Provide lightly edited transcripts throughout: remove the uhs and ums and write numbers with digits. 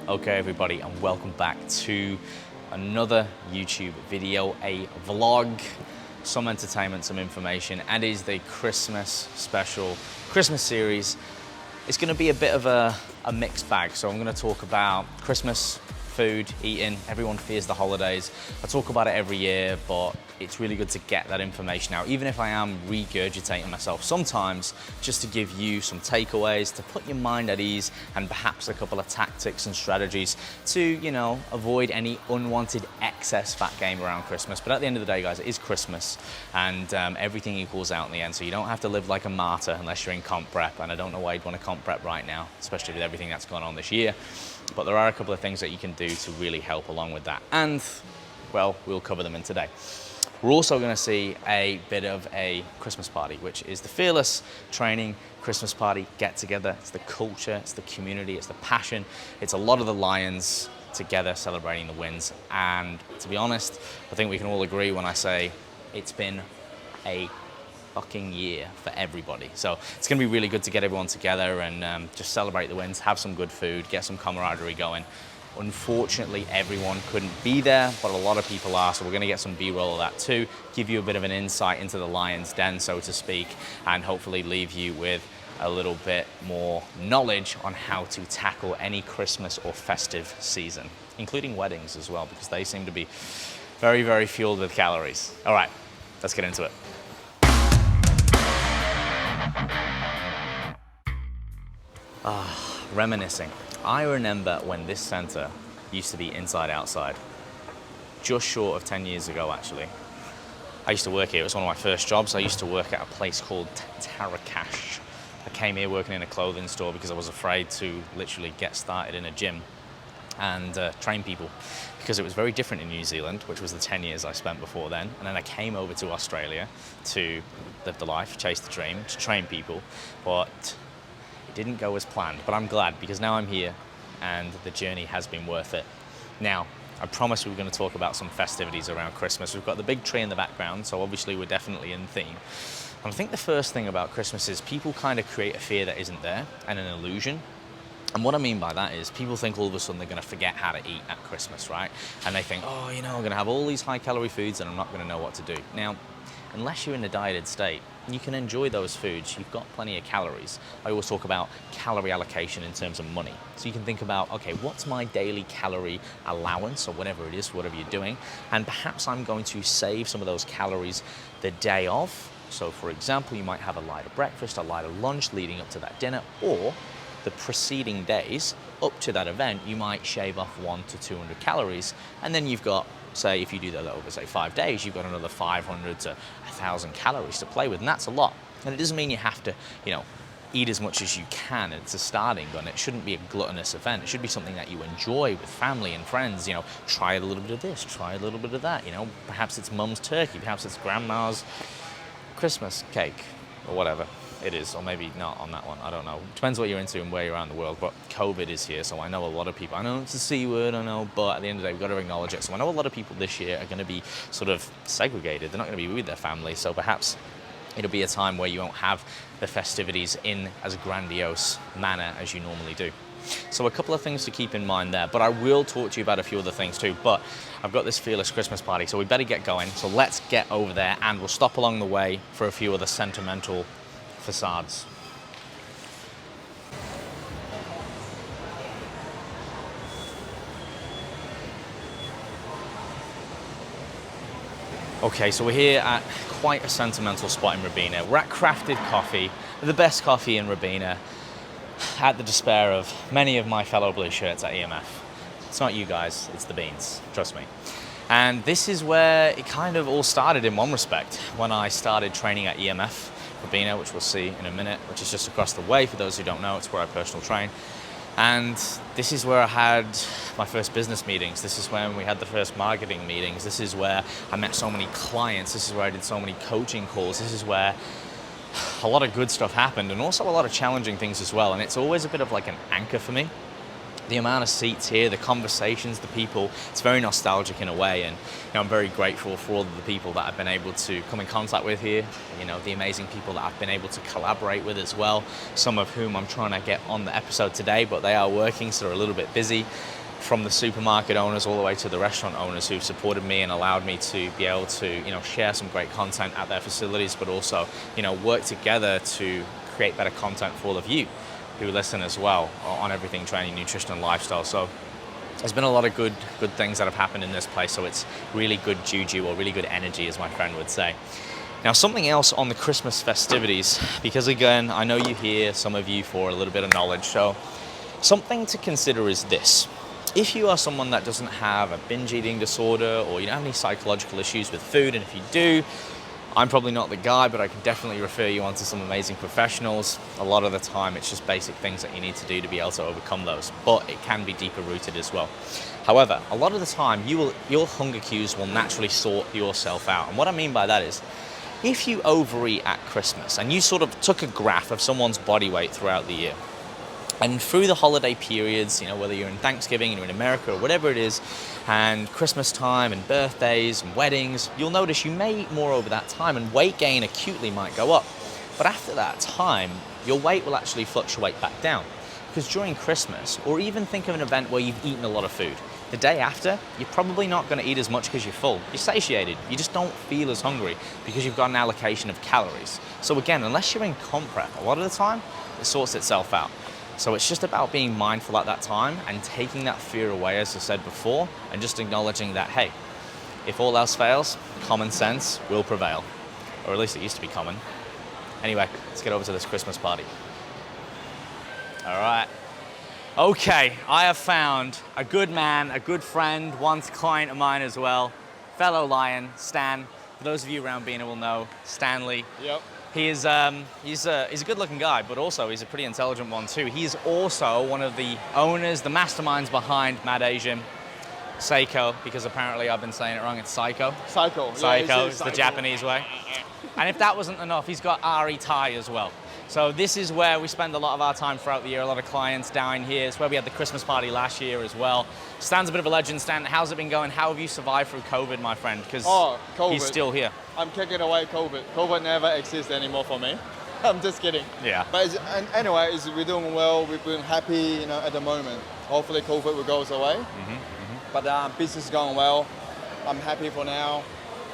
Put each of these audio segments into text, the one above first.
Okay everybody, and welcome back to another YouTube video, a vlog, some entertainment, some information, and it is the Christmas special, Christmas series. It's going to be a bit of a mixed bag, so I'm going to talk about Christmas, food, eating. Everyone fears the holidays. I talk about it every year, but it's really good to get that information out, even if I am regurgitating myself sometimes, just to give you some takeaways, to put your mind at ease, and perhaps a couple of tactics and strategies to, you know, avoid any unwanted excess fat gain around Christmas. But at the end of the day, guys, it is Christmas, and everything equals out in the end, so you don't have to live like a martyr unless you're in comp prep, and I don't know why you'd want to comp prep right now, especially with everything that's gone on this year. But there are a couple of things that you can do to really help along with that, and, well, we'll cover them in today. We're also going to see a bit of a Christmas party, which is the Fearless Training Christmas Party get-together. It's the culture, it's the community, it's the passion. It's a lot of the Lions together celebrating the wins. And to be honest, I think we can all agree when I say it's been a fucking year for everybody. So it's going to be really good to get everyone together and just celebrate the wins, have some good food, get some camaraderie going. Unfortunately, everyone couldn't be there, but a lot of people are, so we're going to get some B-roll of that too, give you a bit of an insight into the lion's den, so to speak, and hopefully leave you with a little bit more knowledge on how to tackle any Christmas or festive season, including weddings as well, because they seem to be very, very fueled with calories. All right, let's get into it. Reminiscing. I remember when this center used to be inside-outside, just short of 10 years ago, actually. I used to work here. It was one of my first jobs. I used to work at a place called Tarakash. I came here working in a clothing store because I was afraid to literally get started in a gym and train people, because it was very different in New Zealand, which was the 10 years I spent before then. And then I came over to Australia to live the life, chase the dream, to train people. But it didn't go as planned, but I'm glad, because now I'm here and the journey has been worth it. Now, I promised we were going to talk about some festivities around Christmas. We've got the big tree in the background, so obviously we're definitely in theme. And I think the first thing about Christmas is people kind of create a fear that isn't there and an illusion. And what I mean by that is people think all of a sudden they're going to forget how to eat at Christmas, right? And they think, oh, you know, I'm going to have all these high-calorie foods and I'm not going to know what to do. Now, unless you're in a dieted state, you can enjoy those foods. You've got plenty of calories. I always talk about calorie allocation in terms of money. So you can think about, okay, what's my daily calorie allowance, or whatever it is, whatever you're doing, and perhaps I'm going to save some of those calories the day of. So for example, you might have a lighter breakfast, a lighter lunch leading up to that dinner, or the preceding days up to that event, you might shave off 100 to 200 calories, and then you've got, say, if you do that over, say, 5 days, you've got another 500 to 1,000 calories to play with, and that's a lot. And it doesn't mean you have to, you know, eat as much as you can. It's a starting gun. It shouldn't be a gluttonous event. It should be something that you enjoy with family and friends. You know, try a little bit of this, try a little bit of that. You know, perhaps it's mum's turkey, perhaps it's grandma's Christmas cake, or whatever it is, or maybe not on that one, I don't know. Depends what you're into and where you're around the world, but COVID is here, so I know a lot of people, I know it's a C word, I know, but at the end of the day, we've got to acknowledge it. So I know a lot of people this year are going to be sort of segregated. They're not going to be with their family, so perhaps it'll be a time where you won't have the festivities in as grandiose manner as you normally do. So a couple of things to keep in mind there, but I will talk to you about a few other things too. But I've got this Fearless Christmas party, so we better get going. So let's get over there, and we'll stop along the way for a few other sentimental facades. Okay, so we're here at quite a sentimental spot in Robina. We're at Crafted Coffee, the best coffee in Robina, at the despair of many of my fellow blue shirts at EMF. It's not you guys, it's the beans, trust me. And this is where it kind of all started in one respect, when I started training at EMF Robina, which we'll see in a minute, which is just across the way. For those who don't know, it's where I personal train. And this is where I had my first business meetings. This is when we had the first marketing meetings. This is where I met so many clients. This is where I did so many coaching calls. This is where a lot of good stuff happened, and also a lot of challenging things as well. And it's always a bit of like an anchor for me, the amount of seats here, the conversations, the people, it's very nostalgic in a way. And I'm very grateful for all of the people that I've been able to come in contact with here, the amazing people that I've been able to collaborate with as well, some of whom I'm trying to get on the episode today, but they are working, so they're a little bit busy, from the supermarket owners all the way to the restaurant owners who've supported me and allowed me to be able to, share some great content at their facilities, but also, work together to create better content for all of you who listen as well on everything training, nutrition, and lifestyle. So there's been a lot of good things that have happened in this place. So it's really good juju, or really good energy, as my friend would say. Now, something else on the Christmas festivities, because again, I know you hear some of you for a little bit of knowledge. So something to consider is this. If you are someone that doesn't have a binge eating disorder, or you don't have any psychological issues with food, and if you do, I'm probably not the guy, but I can definitely refer you on to some amazing professionals. A lot of the time, it's just basic things that you need to do to be able to overcome those, but it can be deeper rooted as well. However, a lot of the time, your hunger cues will naturally sort yourself out. And what I mean by that is, if you overeat at Christmas, and you sort of took a graph of someone's body weight throughout the year, and through the holiday periods, whether you're in Thanksgiving, you're in America, or whatever it is, and Christmas time and birthdays and weddings, you'll notice you may eat more over that time, and weight gain acutely might go up. But after that time, your weight will actually fluctuate back down. Because during Christmas, or even think of an event where you've eaten a lot of food, the day after, you're probably not going to eat as much because you're full. You're satiated. You just don't feel as hungry because you've got an allocation of calories. So again, unless you're in comp prep, a lot of the time, it sorts itself out. So it's just about being mindful at that time and taking that fear away, as I said before, and just acknowledging that, hey, if all else fails, common sense will prevail. Or at least it used to be common. Anyway, let's get over to this Christmas party. All right. Okay, I have found a good man, a good friend, once client of mine as well, fellow Lion, Stan. For those of you around Bina will know, Stanley. Yep. He's a good-looking guy, but also he's a pretty intelligent one too. He's also one of the owners, the masterminds behind Mad Asian, Seiko, because apparently I've been saying it wrong. It's Psycho. Psycho. Psycho is the Japanese way. And if that wasn't enough, he's got Ari Thai as well. So this is where we spend a lot of our time throughout the year. A lot of clients down here. It's where we had the Christmas party last year as well. Stan's a bit of a legend. Stan, how's it been going? How have you survived through COVID, my friend? Because he's still here. I'm kicking away COVID. COVID never exists anymore for me. I'm just kidding. Yeah. But anyway, we're doing well. We're doing happy, at the moment. Hopefully COVID will go away. But business is going well. I'm happy for now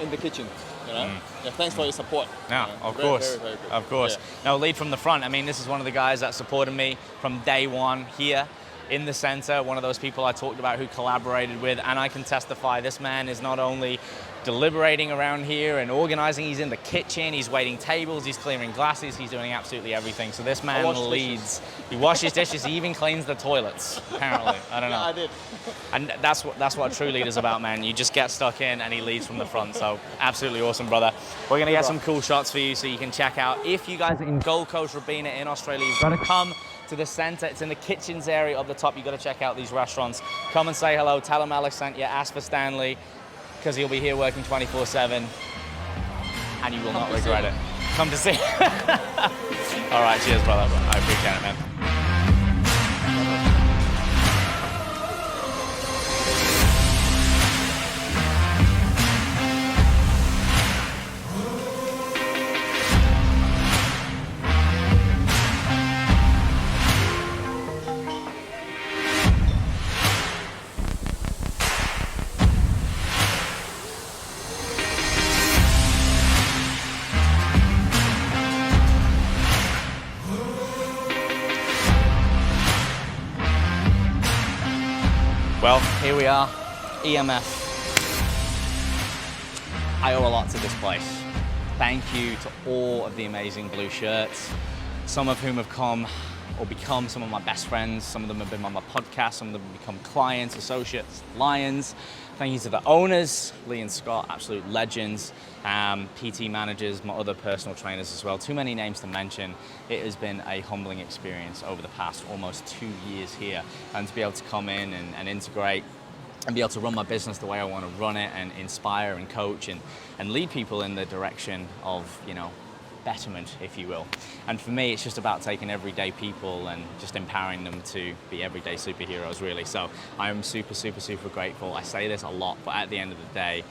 in the kitchen. Yeah, thanks for your support. Yeah, of course. Very good. Of course. Yeah. Now, lead from the front. I mean, this is one of the guys that supported me from day one here in the center, one of those people I talked about who collaborated with, and I can testify this man is not only deliberating around here and organizing, he's in the kitchen, he's waiting tables, he's clearing glasses, he's doing absolutely everything. So this man leads. He washes dishes, he even cleans the toilets, apparently. I don't know. Yeah, I did. And that's what a true leader's about, man. You just get stuck in and he leads from the front. So absolutely awesome, brother. We're gonna get some cool shots for you so you can check out. If you guys are in Gold Coast, Robina in Australia, you've got to come to the center. It's in the kitchens area up the top. You've got to check out these restaurants. Come and say hello. Tell him Alex sent you. Ask for Stanley, because he'll be here working 24/7, and you will not regret it. Come to see. All right, cheers, brother. I appreciate it, man. Well, here we are, EMF. I owe a lot to this place. Thank you to all of the amazing blue shirts, some of whom have come or become some of my best friends. Some of them have been on my podcast, some of them have become clients, associates, Lions. Thank you to the owners, Lee and Scott, absolute legends, PT managers, my other personal trainers as well. Too many names to mention. It has been a humbling experience over the past almost 2 years here, and to be able to come in and integrate and be able to run my business the way I want to run it and inspire and coach and lead people in the direction of, betterment, if you will. And for me, it's just about taking everyday people and just empowering them to be everyday superheroes, really. So I am super, super, super grateful. I say this a lot, but at the end of the day,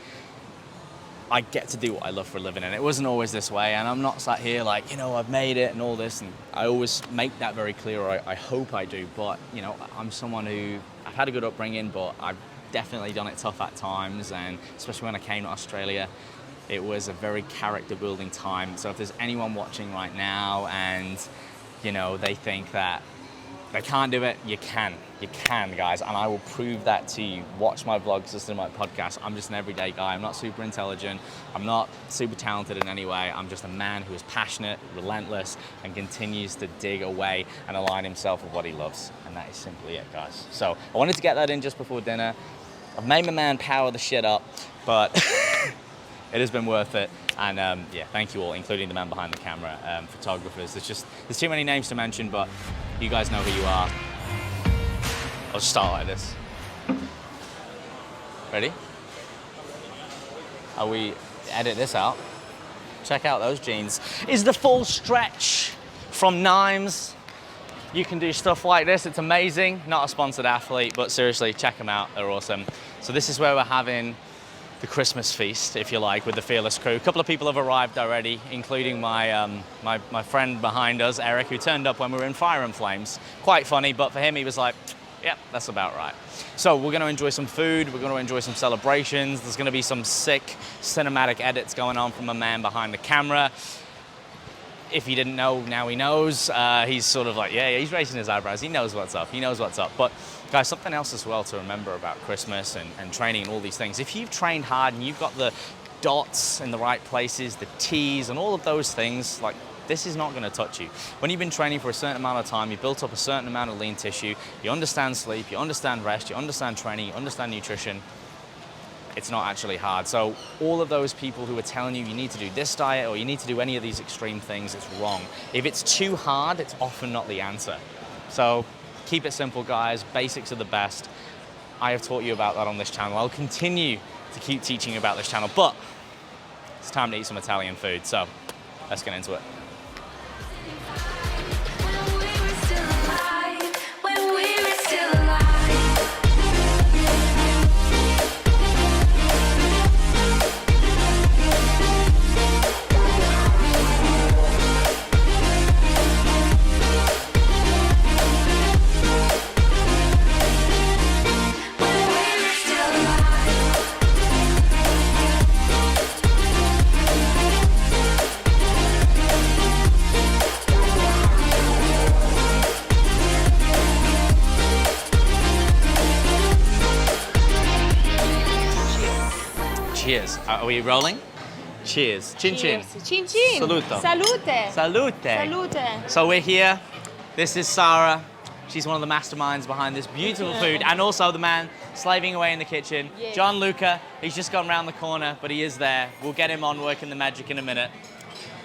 I get to do what I love for a living, and it wasn't always this way, and I'm not sat here like, you know, I've made it and all this, and I always make that very clear, or I hope I do, but, you know, I'm someone who, I've had a good upbringing, but I've definitely done it tough at times, and especially when I came to Australia, it was a very character building time. So if there's anyone watching right now and, you know, they think that they can't do it, you can, guys, and I will prove that to you. Watch my vlogs, listen to my podcast. I'm just an everyday guy. I'm not super intelligent. I'm not super talented in any way. I'm just a man who is passionate, relentless, and continues to dig away and align himself with what he loves. And that is simply it, guys. So I wanted to get that in just before dinner. I've made my man power the shit up, but it has been worth it. And yeah, thank you all, including the man behind the camera, photographers. There's too many names to mention, but you guys know who you are. I'll just start like this. Ready? We edit this out. Check out those jeans. Is the full stretch from Nimes. You can do stuff like this. It's amazing. Not a sponsored athlete, but seriously, check them out. They're awesome. So this is where we're having the Christmas feast, if you like, with the Fearless crew. A couple of people have arrived already, including my my friend behind us, Eric, who turned up when we were in Fire and Flames. Quite funny, but for him, he was like, yep, that's about right. So we're gonna enjoy some food, we're gonna enjoy some celebrations, there's gonna be some sick cinematic edits going on from a man behind the camera. If he didn't know, now he knows. He's sort of like, yeah, he's raising his eyebrows. He knows what's up. But guys, something else as well to remember about Christmas and training and all these things. If you've trained hard and you've got the dots in the right places, the T's and all of those things, like, this is not going to touch you. When you've been training for a certain amount of time, you've built up a certain amount of lean tissue, you understand sleep, you understand rest, you understand training, you understand nutrition, it's not actually hard. So all of those people who are telling you need to do this diet or you need to do any of these extreme things, it's wrong. If it's too hard, it's often not the answer. So keep it simple, guys. Basics are the best. I have taught you about that on this channel. I'll continue to keep teaching you about this channel, but it's time to eat some Italian food. So let's get into it. Cheers. Are we rolling? Cheers. Chin chin. Chin chin. Saluto. Salute. Salute. Salute. So we're here. This is Sarah. She's one of the masterminds behind this beautiful food, and also the man slaving away in the kitchen. Yes. John Luca. He's just gone round the corner, but he is there. We'll get him on working the magic in a minute.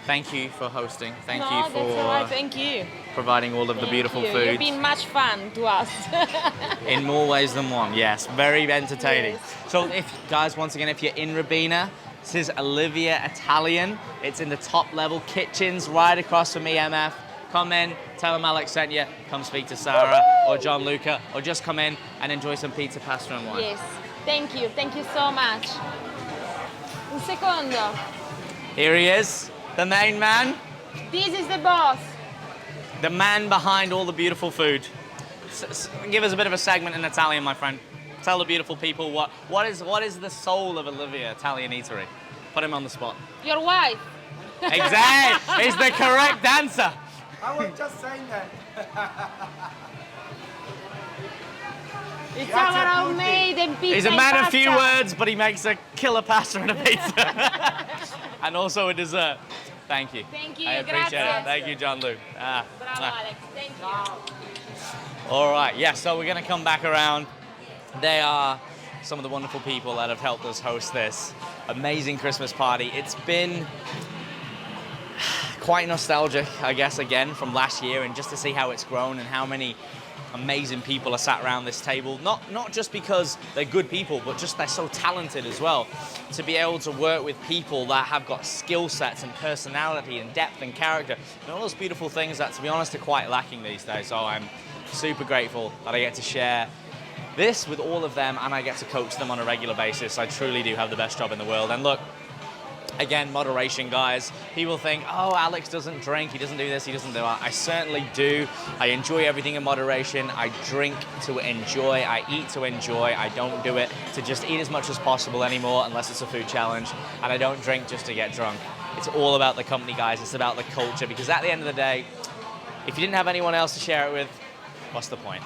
Thank you for hosting. Thank you for that's all right. Thank you. providing all of the beautiful Thank you. food. You've been much fun to us. In more ways than one, yes. Very entertaining. Yes. So if, guys, once again, if you're in Rabina, this is Olivia Italian. It's in the top level kitchens right across from EMF. Come in, tell them Alex sent you, come speak to Sarah or John Luca, or just come in and enjoy some pizza, pasta and wine. Yes. Thank you so much. Un secondo. Here he is, the main man, This is the boss. the man behind all the beautiful food. Give us a bit of a segment in Italian, my friend. Tell the beautiful people what is the soul of Olivia Italian Eatery. Put him on the spot. Your wife. Exactly, it's the correct answer. I was just saying that. It's our homemade and pizza. He's a and man of pasta. few words, but he makes a killer pasta and a pizza. And also a dessert. Thank you. Thank you, I appreciate grazie. it. Thank you, John Luke. Bravo, Alex. Thank you. All right, yeah, so we're going to come back around. They are some of the wonderful people that have helped us host this amazing Christmas party. It's been quite nostalgic, I guess, again, from last year, and just to see how it's grown and how many amazing people are sat around this table. Not just because they're good people, but just they're so talented as well. To be able to work with people that have got skill sets and personality and depth and character, and all those beautiful things that, to be honest, are quite lacking these days. So I'm super grateful that I get to share this with all of them, and I get to coach them on a regular basis. I truly do have the best job in the world. And look, again, moderation, guys. People think, oh, Alex doesn't drink, he doesn't do this, he doesn't do that. I certainly do. I enjoy everything in moderation. I drink to enjoy, I eat to enjoy. I don't do it to just eat as much as possible anymore unless it's a food challenge. And I don't drink just to get drunk. It's all about the company, guys. It's about the culture, because at the end of the day, if you didn't have anyone else to share it with, what's the point?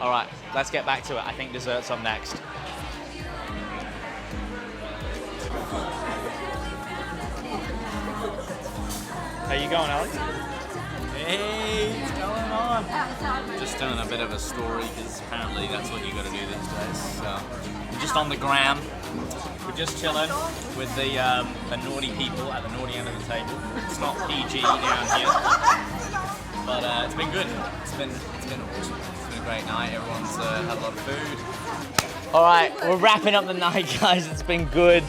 All right, let's get back to it. I think dessert's up next. How you going, Alex? Hey, what's going on? Just doing a bit of a story, because apparently that's what you got to do these days. So we're just on the gram. We're just chilling with the naughty people at the naughty end of the table. It's not PG down here, but it's been good. It's been awesome. It's been a great night. Everyone's had a lot of food. All right, we're wrapping up the night, guys. It's been good.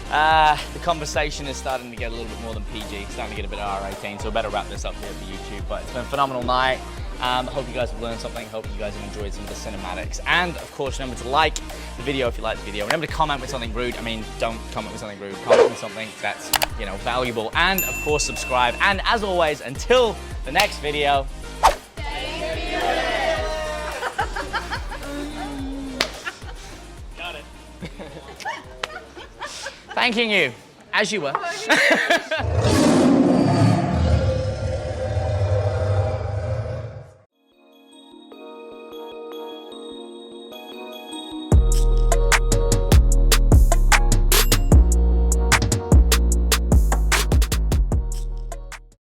The conversation is starting to get a little bit more than PG. It's starting to get a bit R18, so I better wrap this up here for YouTube. But it's been a phenomenal night. Hope you guys have learned something. Hope you guys have enjoyed some of the cinematics. And of course, remember to like the video if you like the video. Remember to comment with something rude. I mean, don't comment with something rude. Comment with something that's, you know, valuable. And of course, subscribe. And as always, until the next video. Got it. Thanking you, as you were.